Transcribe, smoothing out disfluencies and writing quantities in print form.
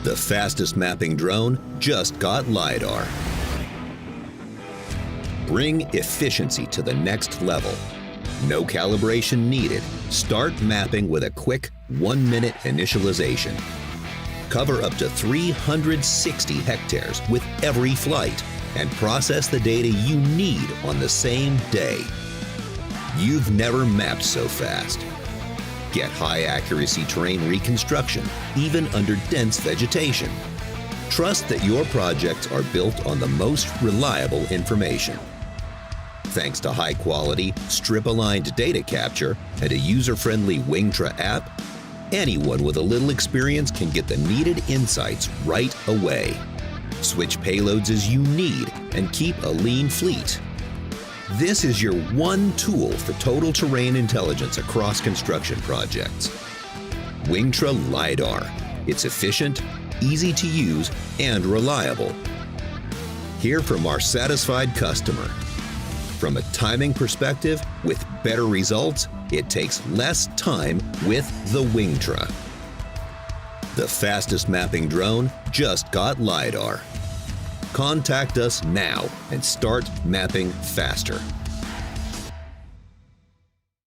The fastest mapping drone just got LIDAR. Bring efficiency to the next level. No calibration needed. Start mapping with a quick 1-minute initialization. Cover up to 360 hectares with every flight and process the data you need on the same day. You've never mapped so fast. Get high-accuracy terrain reconstruction, even under dense vegetation. Trust that your projects are built on the most reliable information. Thanks to high-quality, strip-aligned data capture and a user-friendly Wingtra app, anyone with a little experience can get the needed insights right away. Switch payloads as you need and keep a lean fleet. This is your one tool for total terrain intelligence across construction projects. Wingtra LIDAR. It's efficient, easy to use, and reliable. Hear from our satisfied customer. From a timing perspective, with better results, it takes less time with the Wingtra. The fastest mapping drone just got LIDAR. Contact us now and start mapping faster.